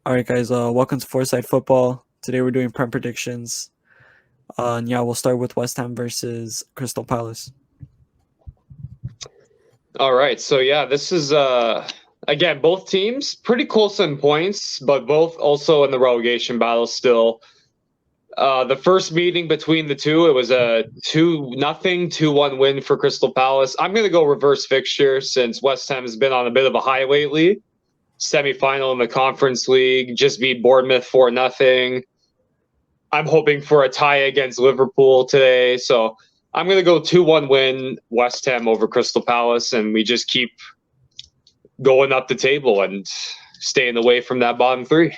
All right, guys. Welcome to Foresight Football. Today we're doing prem predictions. And yeah, we'll start with West Ham versus Crystal Palace. All right. So yeah, this is again both teams pretty close in points, but both also in the relegation battle still. The first meeting between the two, it was a 2-0, 2-1 win for Crystal Palace. I'm gonna go reverse fixture since West Ham has been on a bit of a high lately. Semi-final in the Conference League, just beat Bournemouth 4-0. I'm hoping for a tie against Liverpool today, so I'm going to go 2-1 win West Ham over Crystal Palace, and we just keep going up the table and staying away from that bottom three.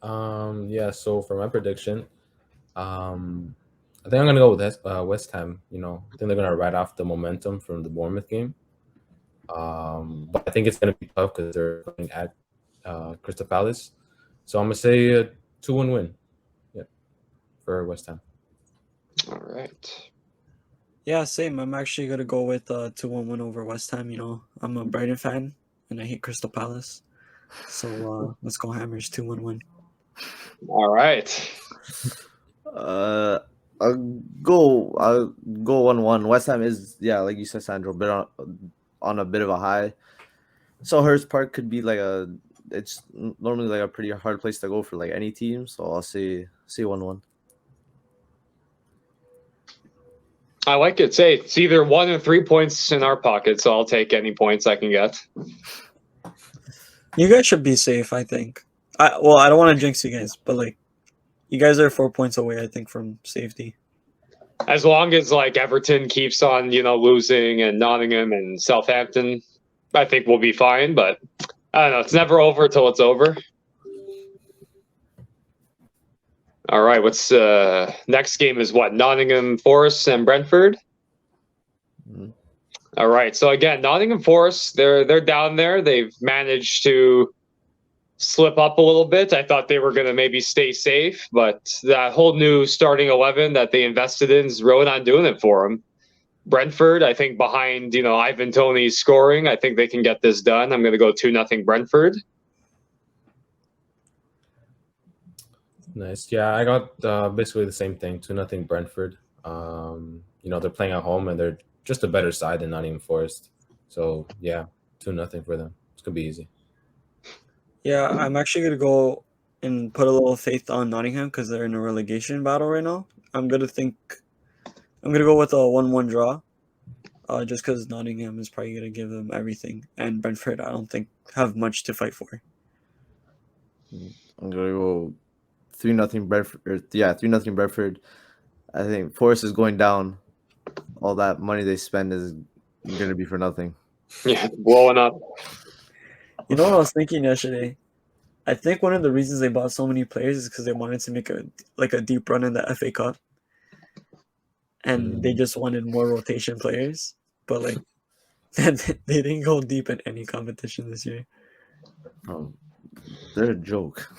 So for my prediction, I think I'm gonna go with West Ham. I think they're gonna ride off the momentum from the Bournemouth game. But I think it's gonna be tough because they're playing at Crystal Palace. So I'm gonna say a 2-1 win. Yeah, for West Ham. All right. Yeah, same. I'm actually gonna go with 2-1 win over West Ham. I'm a Brighton fan and I hate Crystal Palace. So let's go Hammers 2-1 win. All right. I'll go 1-1. West Ham is, like you said, Sandro, on a bit of a high. So Hurst Park could be it's normally like a pretty hard place to go for like any team. So I'll say 1-1. I like it. Say it's either 1 or 3 points in our pocket, so I'll take any points I can get. You guys should be safe, I think. I don't want to jinx you guys, but you guys are 4 points away, I think, from safety. As long as Everton keeps on, losing, and Nottingham and Southampton, I think we'll be fine. But I don't know. It's never over till it's over. All right. What's next game is what? Nottingham Forest and Brentford. Mm-hmm. All right. So again, Nottingham Forest, they're down there. They've managed to slip up a little bit. I thought they were going to maybe stay safe, but that whole new starting 11 that they invested in is really not doing it for them. Brentford, I think behind, Ivan Toney's scoring, I think they can get this done. I'm going to go 2-0 Brentford. Nice. Yeah, I got basically the same thing, 2-0 Brentford. They're playing at home and they're just a better side than Nottingham Forest. So, yeah, 2-0 for them. It's going to be easy. Yeah, I'm actually going to go and put a little faith on Nottingham because they're in a relegation battle right now. I'm going to go with a 1-1 draw just because Nottingham is probably going to give them everything. And Brentford, I don't think, have much to fight for. I'm going to go 3-0 Brentford. 3-0 Brentford. I think Forest is going down. All that money they spend is going to be for nothing. Yeah, blowing up. You know what I was thinking yesterday? I think one of the reasons they bought so many players is because they wanted to make a deep run in the FA Cup. And they just wanted more rotation players. But they didn't go deep in any competition this year. They're a joke.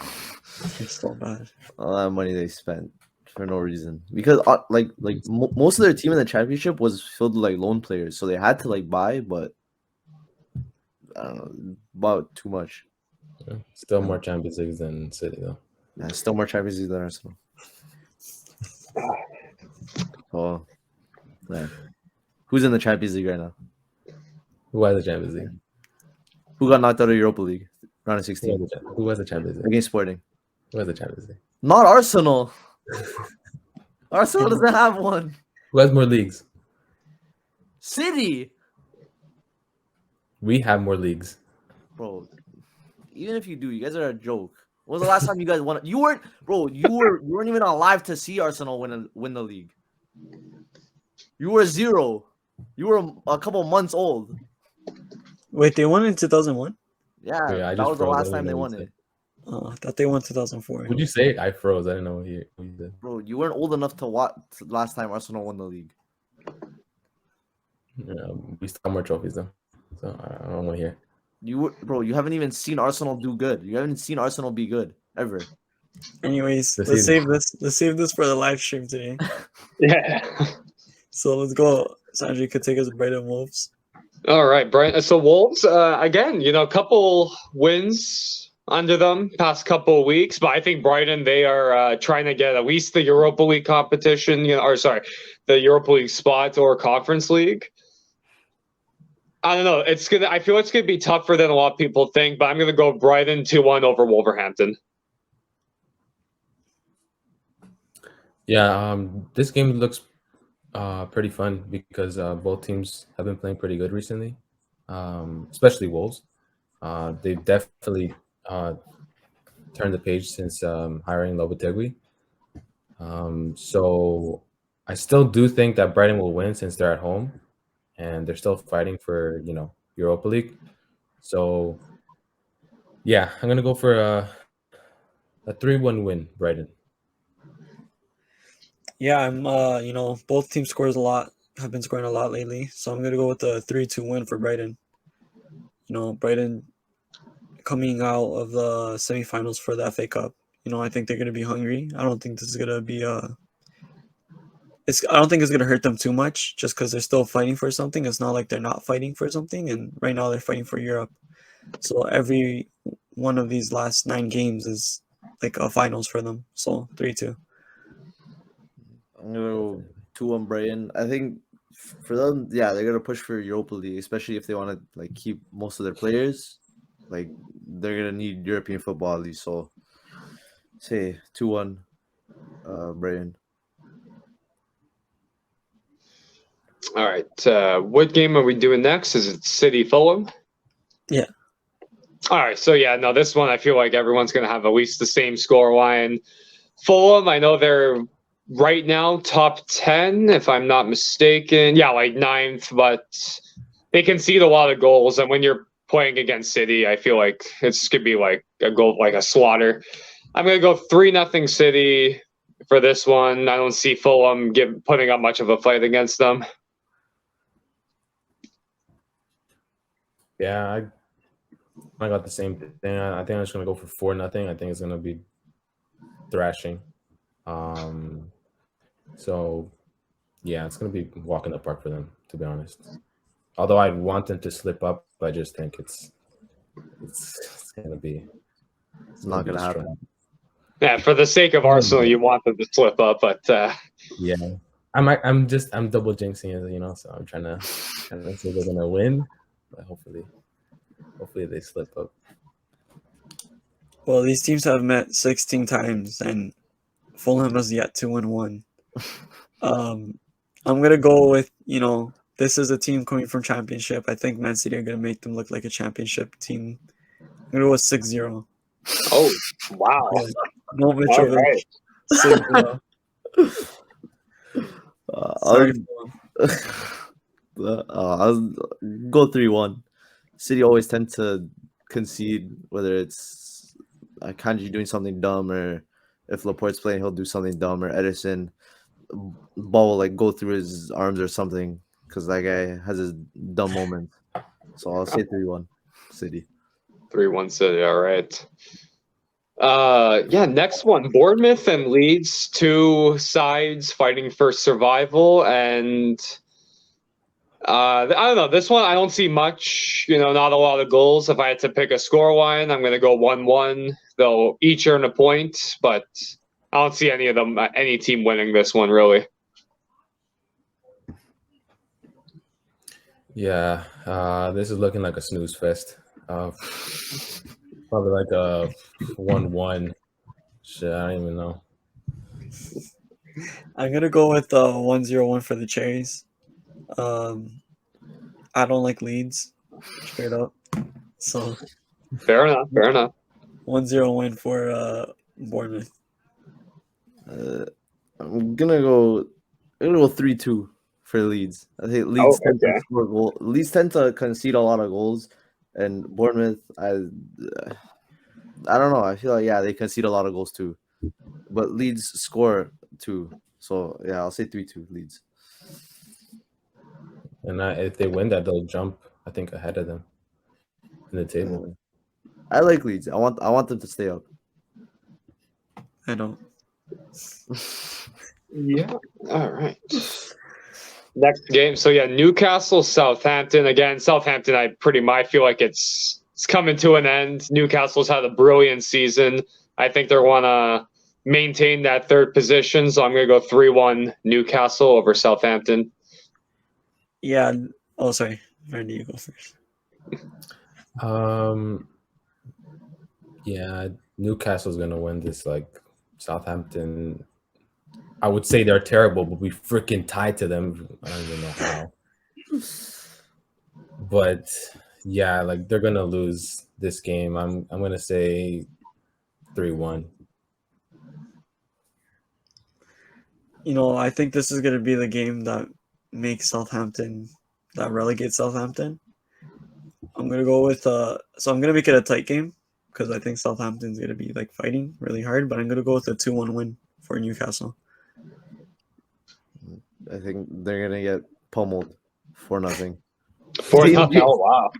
They're so bad. All that money they spent for no reason. Because most of their team in the championship was filled with loan players. So they had to buy, but I don't know, bought too much. Yeah, still more Champions Leagues than City, though. Yeah, still more Champions League than Arsenal. Oh, man. Who's in the Champions League right now? Who has the Champions League? Who got knocked out of Europa League? Round of 16. Who has the Champions League? Against Sporting. Who has the Champions League? Not Arsenal. Arsenal doesn't have one. Who has more leagues? City. We have more leagues. Bro, even if you do, you guys are a joke. When was the last time you guys won? You weren't even alive to see Arsenal win the league. You were 0. You were a couple months old. Wait, they won in 2001? Yeah, that was the last time they won it. Oh, I thought they won 2004. Would you say I froze? I didn't know what you did. Bro, you weren't old enough to watch last time Arsenal won the league. Yeah, we still have more trophies though, so I don't want to hear. You haven't even seen Arsenal do good. You haven't seen Arsenal be good ever. Anyways, let's save this for the live stream today. Yeah. So let's go. Sandra, you could take us Brighton Wolves. All right, Brian. So Wolves, again, a couple wins under them past couple of weeks, but I think Brighton, they are trying to get at least the Europa League competition, or sorry, the Europa League spot or Conference League. I don't know. I feel it's gonna be tougher than a lot of people think, but I'm gonna go Brighton 2-1 over Wolverhampton. Yeah, this game looks pretty fun because both teams have been playing pretty good recently, especially Wolves. They've definitely turned the page since hiring Lopetegui. So I still do think that Brighton will win since they're at home and they're still fighting for Europa League. So yeah, I'm gonna go for a 3-1 win, Brighton. Yeah, I'm both teams have been scoring a lot lately, so I'm gonna go with a 3-2 win for Brighton. Brighton coming out of the semifinals for the FA Cup. I think they're gonna be hungry. I don't think this is gonna be I don't think it's gonna hurt them too much, just because they're still fighting for something. It's not like they're not fighting for something, and right now they're fighting for Europe. So every one of these last 9 games is like a finals for them. So 3-2. I'm gonna go 2-1 Brighton. I think for them, yeah, they're gonna push for Europa League, especially if they want to like keep most of their players. Like they're gonna need European football at least. So say 2-1, Brighton. All right. What game are we doing next? Is it City Fulham? Yeah. All right. So yeah, no, this one I feel like everyone's gonna have at least the same score line. Fulham, I know they're right now top 10, if I'm not mistaken. Yeah, like 9th, but they concede a lot of goals. And when you're playing against City, I feel like it's gonna be like a goal, like a slaughter. I'm gonna go 3-0 City for this one. I don't see Fulham putting up much of a fight against them. Yeah, I got the same thing. I think I'm just gonna go for 4-0. I think it's gonna be thrashing. So yeah, it's gonna be a walk in the park for them, to be honest. Although I want them to slip up, I just think it's gonna be It's not gonna happen. struggle. Yeah, for the sake of Arsenal, you want them to slip up, but yeah, I'm double jinxing it, so I'm trying to say they're gonna win, but hopefully they slip up. Well, these teams have met 16 times, and Fulham has yet to win one. I'm gonna go with this is a team coming from Championship. I think Man City are gonna make them look like a Championship team. I'm gonna go with 6-0. oh wow! Yeah. No All Mitrovic. right. 6-0. Sorry, I'll go 3-1. City always tend to concede, whether it's Kanji doing something dumb or if Laporte's playing, he'll do something dumb, or Edison ball will like go through his arms or something because that guy has his dumb moments. So I'll say 3-1 City. 3-1 City. All right. Yeah, next one. Bournemouth and Leeds, 2 sides fighting for survival. And I don't know. This one, I don't see much, not a lot of goals. If I had to pick a score line, I'm going to go 1-1. They'll each earn a point, but I don't see any team winning this one, really. Yeah, this is looking like a snooze fest. Probably like a 1-1. Shit, I don't even know. I'm gonna go with 1-0 for the Cherries. I don't like Leeds, straight up. So Fair enough. 1-0 win for Bournemouth. I'm gonna go 3-2 for Leeds. I think Leeds tend to score goals. Leeds tend to concede a lot of goals, and Bournemouth, I don't know. I feel like they concede a lot of goals too, but Leeds score too. So yeah, I'll say 3-2 Leeds. And if they win that, they'll jump, I think, ahead of them in the table. I like Leeds. I want them to stay up. I don't. Yeah. All right. Next game. So yeah, Newcastle, Southampton. Again, Southampton, I feel like it's coming to an end. Newcastle's had a brilliant season. I think they want to maintain that third position. So I'm going to go 3-1 Newcastle over Southampton. Yeah. Oh, sorry. Randy, you go first. Yeah, Newcastle's gonna win this. Like Southampton, I would say they're terrible, but we freaking tied to them. I don't even know how. But yeah, like they're gonna lose this game. I'm gonna say 3-1. I think this is going to be the game that makes Southampton, that relegates Southampton. I'm going to go with, so I'm going to make it a tight game because I think Southampton's going to be like fighting really hard, but I'm going to go with a 2-1 win for Newcastle. I think they're gonna get pummeled 4-0. 4-0. Oh wow!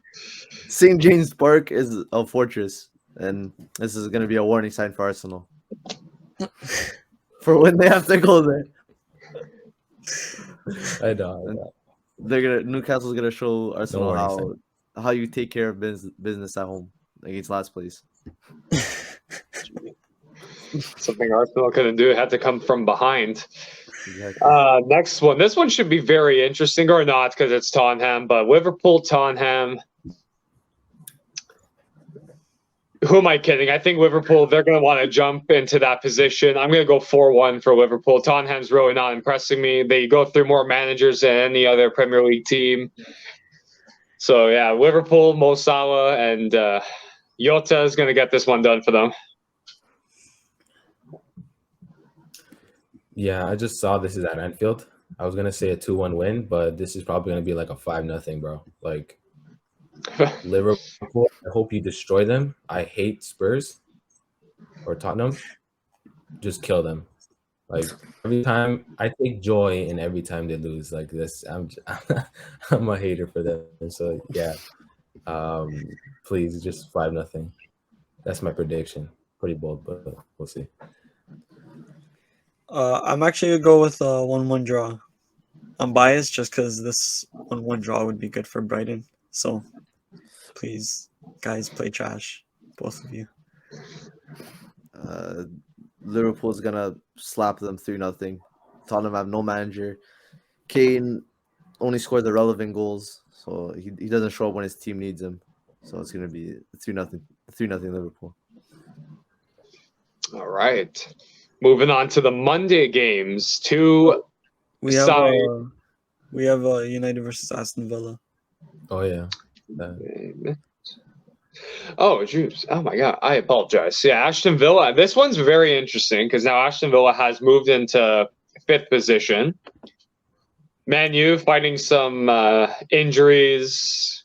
St. James Park is a fortress, and this is gonna be a warning sign for Arsenal for when they have to go there. I know. Newcastle's gonna show Arsenal warning how you take care of business at home against last place. Something Arsenal couldn't do. It had to come from behind. Exactly. Next one. This one should be very interesting, or not, because it's Tottenham. But Liverpool, Tottenham. Who am I kidding? I think Liverpool, they're going to want to jump into that position. I'm going to go 4-1 for Liverpool. Tottenham's really not impressing me. They go through more managers than any other Premier League team. So, yeah, Liverpool, Mo Salah, and Jota is going to get this one done for them. Yeah, I just saw this is at Anfield. I was gonna say a 2-1 win, but this is probably gonna be like a 5-0, bro. Like Liverpool, I hope you destroy them. I hate Spurs or Tottenham. Just kill them. Like every time I take joy in every time they lose like this. I'm a hater for them. So yeah. Please just 5-0. That's my prediction. Pretty bold, but we'll see. I'm actually going to go with a 1-1 draw. I'm biased just because this 1-1 draw would be good for Brighton. So, please, guys, play trash. Both of you. Liverpool's gonna slap them 3-0. Tottenham have no manager. Kane only scored the relevant goals, so he doesn't show up when his team needs him. So it's gonna be 3-0 Liverpool. All right. Moving on to the Monday games. We have United versus Aston Villa. Oh yeah. Oh, jeez. Oh my God. I apologize. Yeah, Aston Villa. This one's very interesting because now Aston Villa has moved into 5th position. Man U fighting some injuries.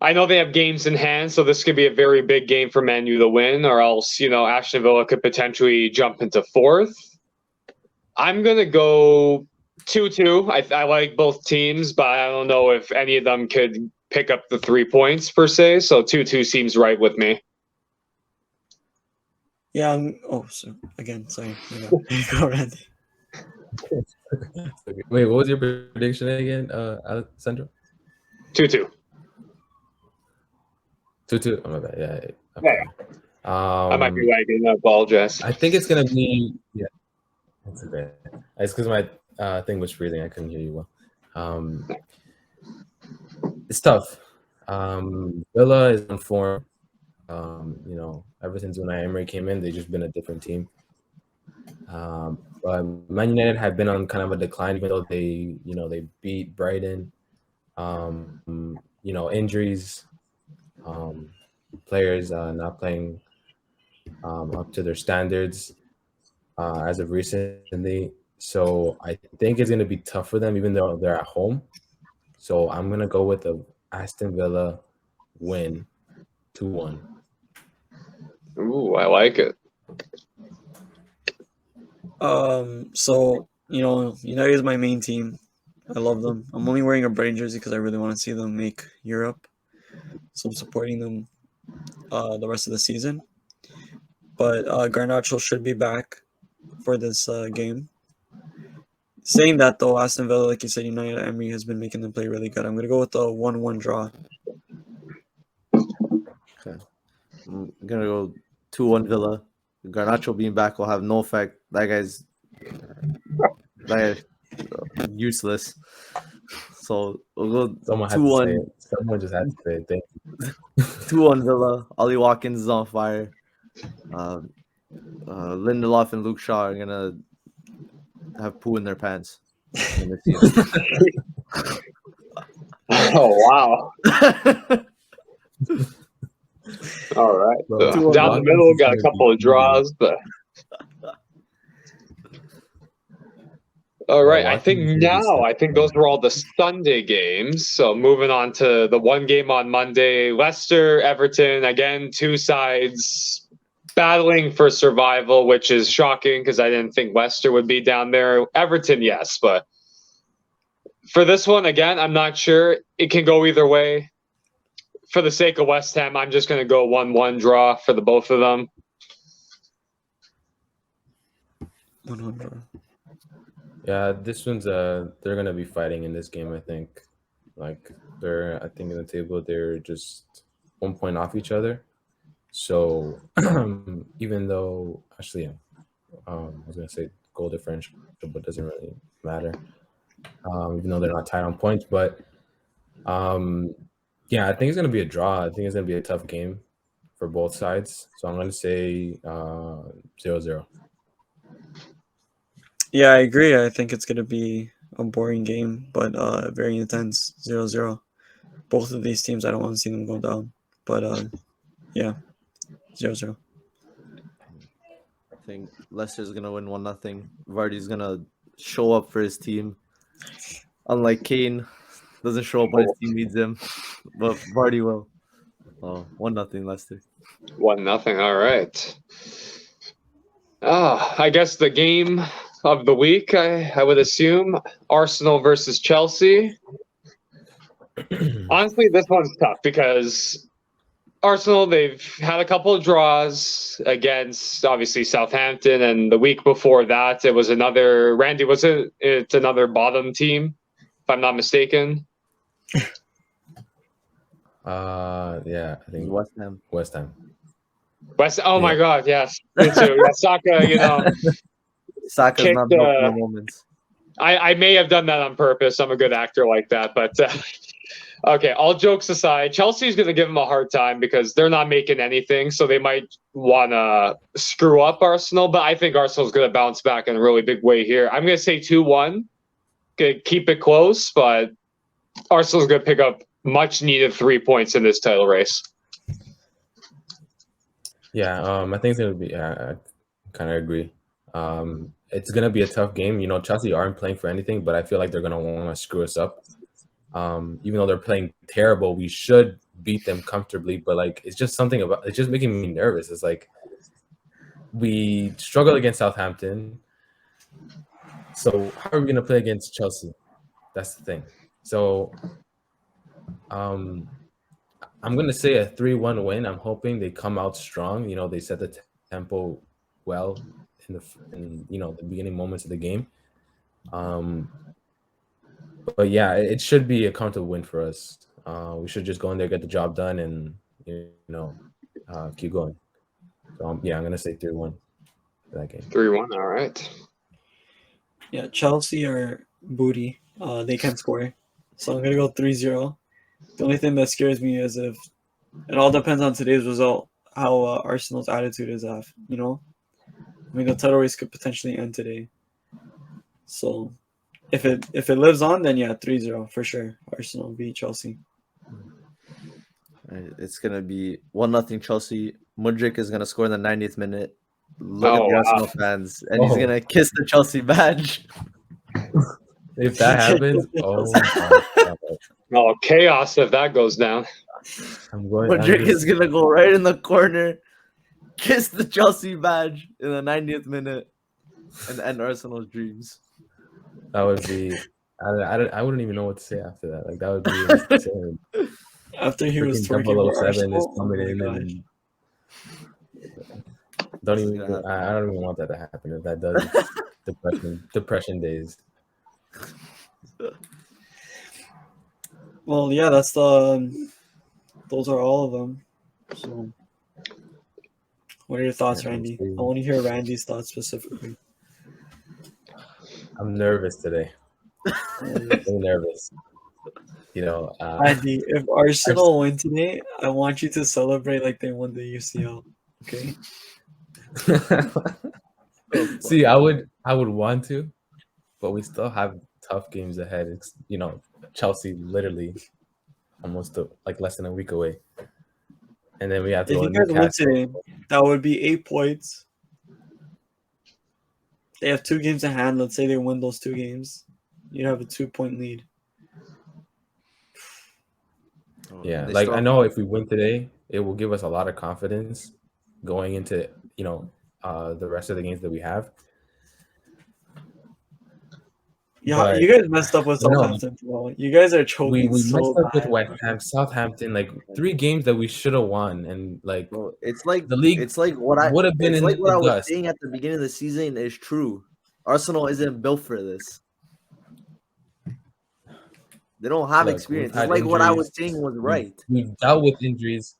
I know they have games in hand, so this could be a very big game for Man U to win, or else, Aston Villa could potentially jump into 4th. I'm going to go 2-2. I like both teams, but I don't know if any of them could pick up the 3 points per se, so 2-2 seems right with me. Yeah. Sorry. Go, Randy. Wait, what was your prediction again, Alessandro? 2-2. 2-2. Oh my bad. Yeah. Okay. I might be lagging. I apologize. I think it's gonna be That's okay. It's because my thing was freezing. I couldn't hear you well. It's tough. Villa is on form. Ever since when Emery came in, they've just been a different team. But Man United have been on kind of a decline, even though they beat Brighton. Injuries, players not playing up to their standards as of recently. So I think it's going to be tough for them, even though they're at home. So I'm going to go with the Aston Villa win 2-1. Ooh, I like it. So, United is my main team. I love them. I'm only wearing a Brighton jersey because I really want to see them make Europe. So I'm supporting them the rest of the season. But Garnacho should be back for this game. Saying that though, Aston Villa, like you said, United Emery has been making them play really good. I'm gonna go with the 1-1 draw. Okay. I'm gonna go 2-1 Villa. Garnacho being back will have no effect. That guy's useless. So we'll go Someone had to say it. Someone just had to say it. Thank you. 2-1 Villa. Ollie Watkins is on fire. Lindelof and Luke Shaw are gonna have poo in their pants. Oh wow! All right, Bro, down the middle, got a couple of draws, but all right. I think those were all the Sunday games. So moving on to the one game on Monday, Leicester, Everton. Again, two sides battling for survival, which is shocking because I didn't think Leicester would be down there. Everton, yes, but for this one, again, I'm not sure. It can go either way. For the sake of West Ham, I'm just going to go 1-1 draw for the both of them. 1-1 draw. Yeah, this one's they're gonna be fighting in this game. I think, like I think in the table they're just 1 point off each other. So even though actually, I was gonna say goal differential, but it doesn't really matter. Even though they're not tied on points, but yeah, I think it's gonna be a draw. I think it's gonna be a tough game for both sides. So I'm gonna say 0-0. Yeah, I agree. I think it's gonna be a boring game, but very intense. 0-0. Both of these teams, I don't want to see them go down. But yeah, 0-0. I think Leicester's gonna win 1-0. Vardy's gonna show up for his team. Unlike Kane, doesn't show up when his team needs him, but Vardy will. Oh, 1-0 Leicester. 1-0. All right. I guess the game of the week, I would assume, Arsenal versus Chelsea. Honestly, this one's tough because Arsenal, they've had a couple of draws against, obviously, Southampton, and the week before that, it was another, Randy, it's another bottom team, if I'm not mistaken? Yeah, I think West Ham. Oh my God, yes, me too. Yeah, Saka, Saka's kicked, not built for the moments. I may have done that on purpose. I'm a good actor like that, but okay. All jokes aside, Chelsea's going to give them a hard time because they're not making anything, so they might want to screw up Arsenal. But I think Arsenal's going to bounce back in a really big way here. I'm going to say 2-1. Keep it close, but Arsenal's going to pick up much needed 3 points in this title race. Yeah, I think it's gonna be. I kind of agree. It's gonna be a tough game. Chelsea aren't playing for anything, but I feel like they're gonna want to screw us up. Even though they're playing terrible, we should beat them comfortably. But like, it's just something about it's just making me nervous. It's like we struggle against Southampton. So how are we gonna play against Chelsea? That's the thing. So, I'm going to say a 3-1 win. I'm hoping they come out strong. They set the tempo well in the beginning moments of the game. But yeah, it should be a comfortable win for us. We should just go in there, get the job done, and keep going. So yeah, I'm going to say 3-1 for that game. 3-1, all right. Yeah, Chelsea are booty. They can't score. So I'm going to go 3-0. The only thing that scares me is if it all depends on today's result, how Arsenal's attitude is off, I mean, the title race could potentially end today. So if it lives on, then yeah, 3-0 for sure. Arsenal beat Chelsea. It's going to be 1-0 Chelsea. Mudryk is going to score in the 90th minute. Look at the Arsenal fans. And he's going to kiss the Chelsea badge. If that happens, oh, chaos if that goes down. Mudryk is going to go right in the corner, kiss the Chelsea badge in the 90th minute, and end Arsenal's dreams. That would be... I wouldn't even know what to say after that. Like, that would be insane. After he was twerking for 007 is coming in God. and... I don't even want that to happen. If that does, depression days. Well, yeah, that's the. Those are all of them. So, what are your thoughts, Yeah, Randy? I want to hear Randy's thoughts specifically. I'm nervous today. I'm nervous. You know, Randy, if Arsenal win today, I want you to celebrate like they won the UCL. Okay. see, I would want to, but we still have tough games ahead. It's Chelsea literally almost like less than a week away, and then we have to If go you to guys win Newcastle. today, that would be 8 points. They have 2 games in hand. Let's say they win those 2 games. You'd have a 2-point lead. Yeah, They like still I have- know if we win today, it will give us a lot of confidence going into the rest of the games that we have. Yeah, But you guys messed up with I know. Southampton, bro. You guys are we choking messed so up with bad. West Ham, Southampton, like 3 games that we should have won, and like Bro, it's like the league it's like what I would have been it's in like what the I was dust. saying at the beginning of the season is true. Arsenal isn't built for this. They don't have Look, experience. we've It's had like what I was injuries. saying was We've, right. we've dealt with injuries.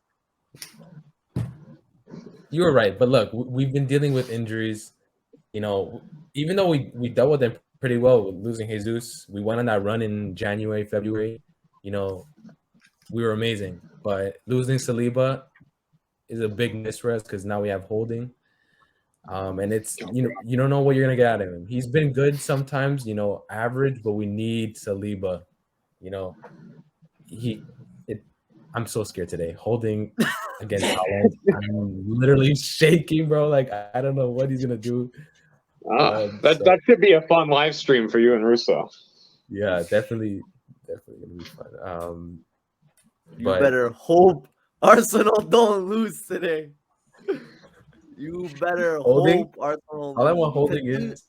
You were right, but look, we've been dealing with injuries. Even though we dealt with them pretty well with losing Jesus, we went on that run in January, February. We were amazing, but losing Saliba is a big miss for us because now we have Holding. And it's you don't know what you're gonna get out of him. He's been good sometimes, average, but we need Saliba. I'm so scared today. Holding against Holland, I'm literally shaking, bro. Like I don't know what he's gonna do. That should be a fun live stream for you and Russo. Yeah, definitely gonna be fun. You but better hope Arsenal don't lose today. You better Holding? hope Arsenal. all I want because Holding is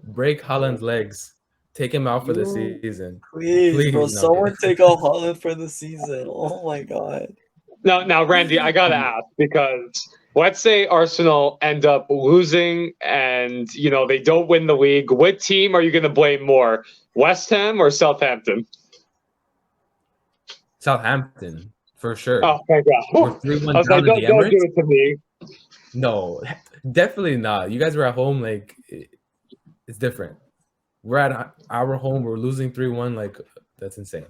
break Holland's legs, take him out for the You- season. Please, bro. No, I'm Someone kidding. take out Holland for the season. Oh my god. Now, Randy, I gotta ask because let's say Arsenal end up losing and they don't win the league. What team are you gonna blame more, West Ham or Southampton? Southampton for sure. Oh my god! We're I 3-1 was down like, in the don't do Emirates. it to me. No, definitely not. You guys were at home, like it's different. We're at our home. We're losing 3-1. Like that's insane.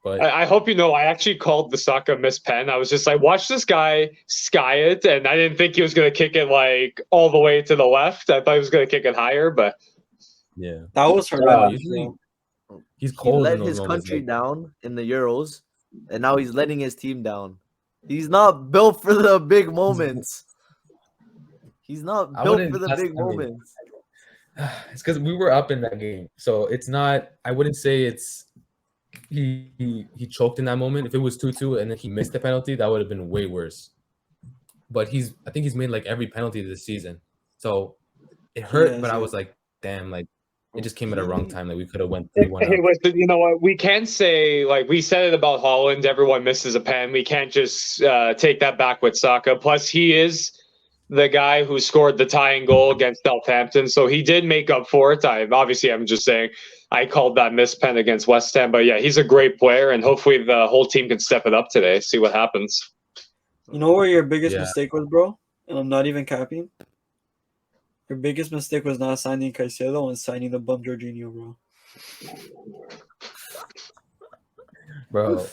But I hope you know I actually called the Saka miss pen. I was just like, watch this guy sky it, and I didn't think he was gonna kick it like all the way to the left. I thought he was gonna kick it higher, but yeah, That was no, horrendous, usually bro. he's He cold let in those his moments. country Like, down in the Euros, and now he's letting his team down. He's not built for the big moments. He's not I built wouldn't for the class- big I mean, moments. it's because we were up in that game, so it's not. I wouldn't say it's he choked in that moment. If it was 2-2 and then he missed the penalty, that would have been way worse. But I think he's made like every penalty this season, so it hurt. Yes, but I yeah. was like, damn, like it just came at a He- wrong time. Like we could have went 3-1 hey, up. listen, you know what? We can say like we said it about Holland. Everyone misses a pen. We can't just take that back with Saka. Plus, he is the guy who scored the tying goal against Southampton, so he did make up for it. I'm just saying I called that miss pen against West Ham, but yeah, he's a great player, and hopefully the whole team can step it up today. See what happens. You know where your biggest Yeah. mistake was, bro? And I'm not even capping. Your biggest mistake was not signing Caicedo and signing the bum Jorginho, bro. Bro.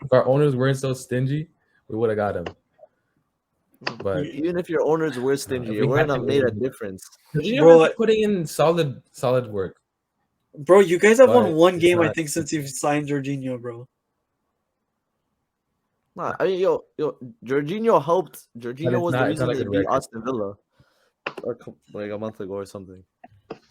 If our owners weren't so stingy, we would have got him. But Even if your owners were stingy, we it wouldn't had have to made a win. difference. Jorginho Bro, has been putting in solid work. Bro, you guys have won But one it's game, I not- think, since you've signed Jorginho, bro. Nah, I mean, Jorginho helped. Jorginho it's was not- the it's not reason like they a beat record. Aston Villa like a month ago or something.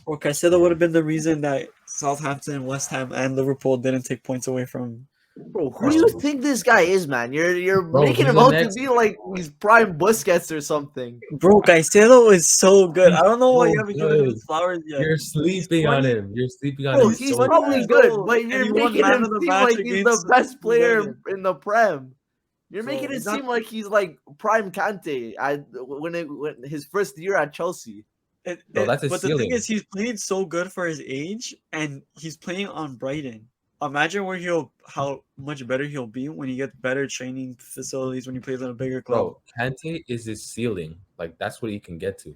Or Caicedo would have been the reason that Southampton, West Ham, and Liverpool didn't take points away from. Bro, who do you think this guy is, man? You're Bro, making he's him the out next- to be like he's prime Busquets or something. Bro, Caicedo is so good. I don't know why so you haven't given him good. his flowers yet. You're sleeping on 20 him. You're sleeping on Bro, him. he's so probably years good, old, but and you're he won making man him of the seem match like he's the against best player United. in the Prem. You're Bro, making it is that- seem like he's like prime Kante when his first year at Chelsea. Bro, that's his But the thing ceiling. is, he's playing so good for his age, and he's playing on Brighton. Imagine how much better he'll be when he gets better training facilities when he plays on a bigger club. Bro, Kante is his ceiling. Like that's what he can get to.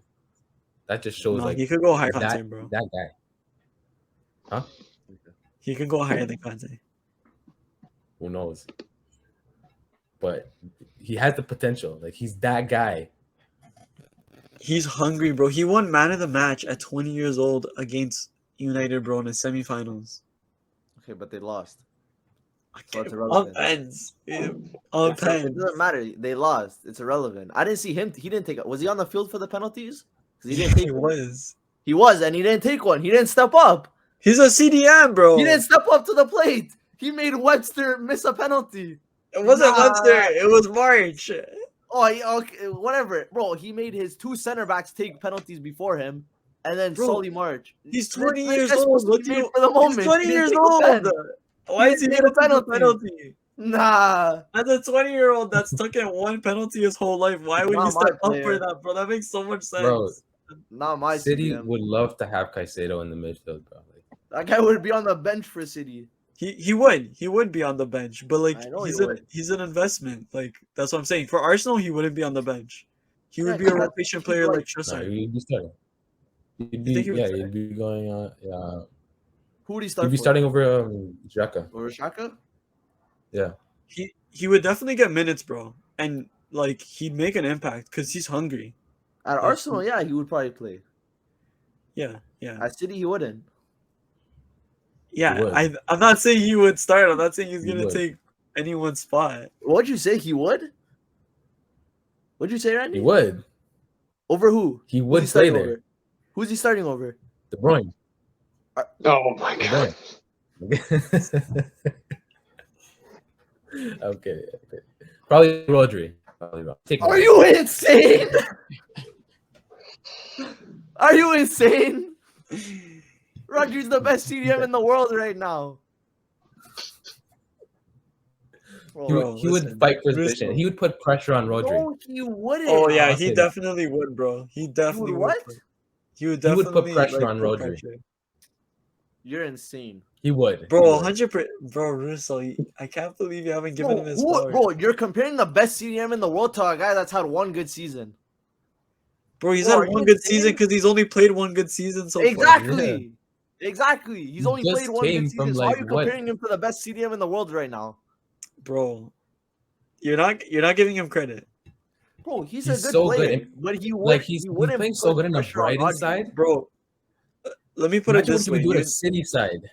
That just shows No, like he could go higher than that Kante, bro. that guy. Huh? He could go higher than Kante. Who knows? But he has the potential. Like he's that guy. He's hungry, bro. He won man of the match at 20 years old against United, bro, in the semifinals. Okay, but they lost. So it's On irrelevant. pens. On It pens. doesn't matter. They lost. It's irrelevant. I didn't see him. He didn't take. Was he on the field for the penalties? 'Cause he didn't take. He was. He was, and he didn't take one. He didn't step up. He's a CDM, bro. He didn't step up to the plate. He made Webster miss a penalty. It wasn't Nah. Webster. It was March. Oh, okay, whatever, bro. He made his 2 center backs take penalties before him, and then Bro, Solly March. He's This 20 guy's years supposed old. to What be do made you? for the moment. He's 20 He didn't years take a old. pen. Why is he didn't gonna take a take a penalty. penalty? Nah. As a 20-year-old that's taken one penalty his whole life, why would Not he step my up for player. that, bro? That makes so much sense. Bro, Not my City CDM. would love to have Caicedo in the midfield, bro. Like, That guy would be on the bench for City. He would be on the bench, but like I know he's he an would. he's an investment. Like that's what I'm saying. For Arsenal, he wouldn't be on the bench. He would Yeah, be a 'cause rotation he's player like- like no, Trossard. he'd be starting. He'd think be he would start? he'd be going Who would he start he'd be for? starting over Xhaka. Or Xhaka? Yeah. He would definitely get minutes, bro, and like he'd make an impact because he's hungry. At Like, Arsenal, yeah, he would probably play. Yeah. At City, he wouldn't. Yeah, would. I'm not saying he would start. I'm not saying he's He gonna would. take anyone's spot. What'd you say? He would? What'd you say, Randy? He would. Over who? He Who's would he play starting there. over? Who's he starting over? De Bruyne. Oh my De god. Bruyne. okay. Probably Rodri. Are you insane? Are you insane? Rodri's the best CDM in the world right now. Bro, He would listen, fight for his Russo. position. He would put pressure on Rodri. no, he wouldn't. Oh yeah, I'll he say that. definitely would, bro. He definitely would would. what? bro. He would He would definitely put pressure like, on put Rodri. pressure. You're insane. He would. Bro, He would. 100%. Bro, Russo, I can't believe you haven't given him his flowers. Bro, you're comparing the best CDM in the world to a guy that's had one good season. Bro, he's Bro, had are you one good insane? season because he's only played one good season so far. Exactly. Exactly. He's He only just played one came good from, season. So how like, are you what? comparing him to the best CDM in the world right now? Bro, you're not giving him credit. Bro, he's He's a good so good. player, And, but he would, Like he's he wouldn't playing so put good in the pressure on Brighton Rodri. side. Bro, let me put it Imagine this what he way. would do at City side.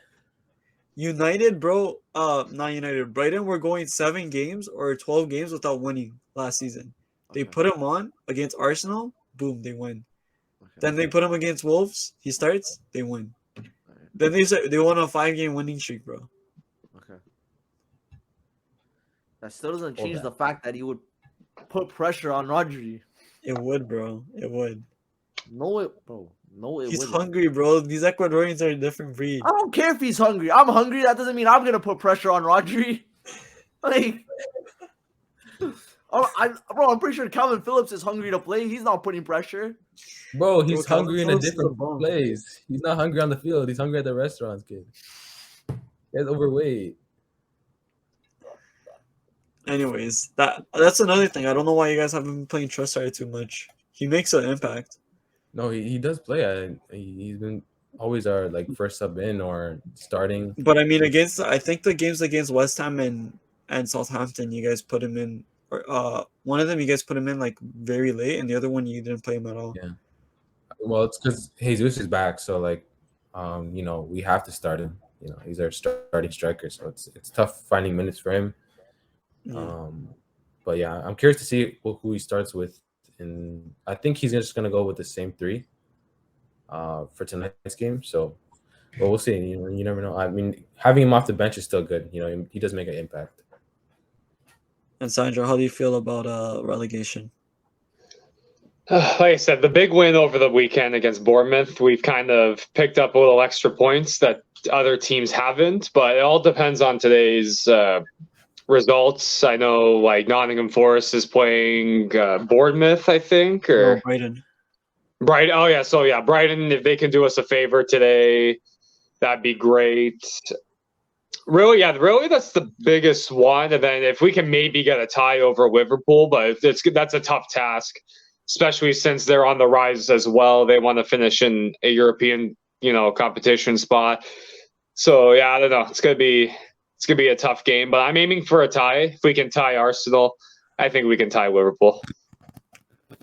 United, bro, not United. Brighton were going 7 games or 12 games without winning last season. They Okay, put him on against Arsenal, boom, they win. okay. Then they put him against Wolves, he starts, they win. Alright, Then they won a 5-game winning streak, bro. okay. That still doesn't Hold change that. the fact that he would put pressure on Rodri. It would, bro. It would. No, it, bro. No, it He's wouldn't. hungry, bro. These Ecuadorians are a different breed. I don't care if he's hungry. I'm hungry. That doesn't mean I'm gonna put pressure on Rodri. Like, bro, I'm pretty sure Calvin Phillips is hungry to play. He's not putting pressure. Bro, he's Calvin hungry in a Phillips is a different bum. place. He's not hungry on the field. He's hungry at the restaurants, kid. He's overweight. Anyways, that's another thing. I don't know why you guys haven't been playing Trossard too much. He makes an impact. No, he does play. He's been always our like first sub in or starting. But I mean, I think the games against West Ham and Southampton, you guys put him in. Or one of them you guys put him in like very late, and the other one you didn't play him at all. Yeah. Well, it's because Jesus is back, so like, we have to start him. He's our starting striker, so it's tough finding minutes for him. Yeah. But yeah, I'm curious to see who he starts with, and I think he's just gonna go with the same 3 for tonight's game. So, but we'll see. You never know. I mean, having him off the bench is still good. He does make an impact. And Sandra, how do you feel about relegation? Like I said, the big win over the weekend against Bournemouth, we've kind of picked up a little extra points that other teams haven't, but it all depends on today's results. I know like Nottingham Forest is playing Bournemouth, I think, or No, Brighton. Brighton. Oh yeah, so yeah, Brighton. If they can do us a favor today, that'd be great. Really, yeah, really, that's the biggest one. And then if we can maybe get a tie over Liverpool, but that's a tough task, especially since they're on the rise as well. They want to finish in a European, competition spot. So yeah, I don't know. It's gonna be a tough game, but I'm aiming for a tie. If we can tie Arsenal, I think we can tie Liverpool.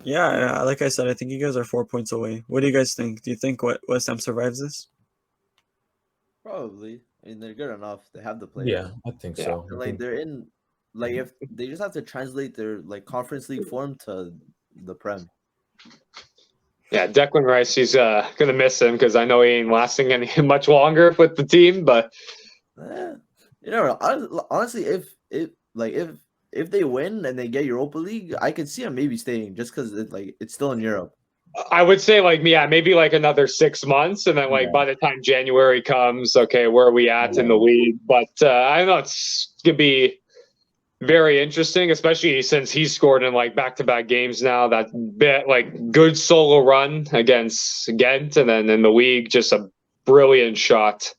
Yeah, like I said, I think you guys are 4 points away. What do you guys think? Do you think West Ham survives this? Probably. I mean, they're good enough. They have the players. Yeah, I think Yeah. so. I And, like think- they're in, like if they just have to translate their like conference league form to the Prem. Yeah, Declan Rice, he's gonna miss him because I know he ain't lasting any much longer with the team. But You know, honestly, if they win and they get Europa League, I could see them maybe staying just because it's still in Europe. I would say maybe like another 6 months, and then Yeah. by the time January comes, okay, where are we at in the league? But I don't know, it's gonna be very interesting, especially since he's scored in back-to-back games now. That bit good solo run against Ghent, and then in the league, just a brilliant shot.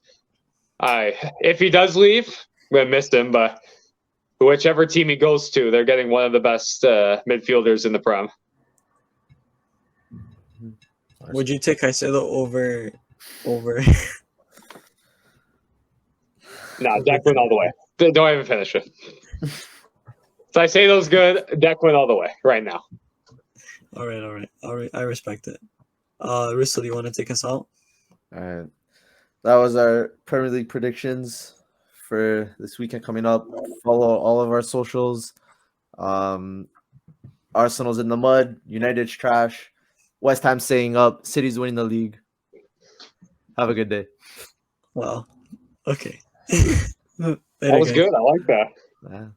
If he does leave, I'm gonna miss him, but whichever team he goes to, they're getting one of the best midfielders in the Prem. Would you take Caicedo over? No, Declan all the way. Don't even finish it. So I say those good. Declan all the way right now. All right. I respect it. Russell, do you want to take us out? All right, that was our Premier League predictions for this weekend coming up. Follow all of our socials. Arsenal's in the mud. United's trash. West Ham staying up. City's winning the league. Have a good day. Wow. Okay. That was good. I like that. Yeah.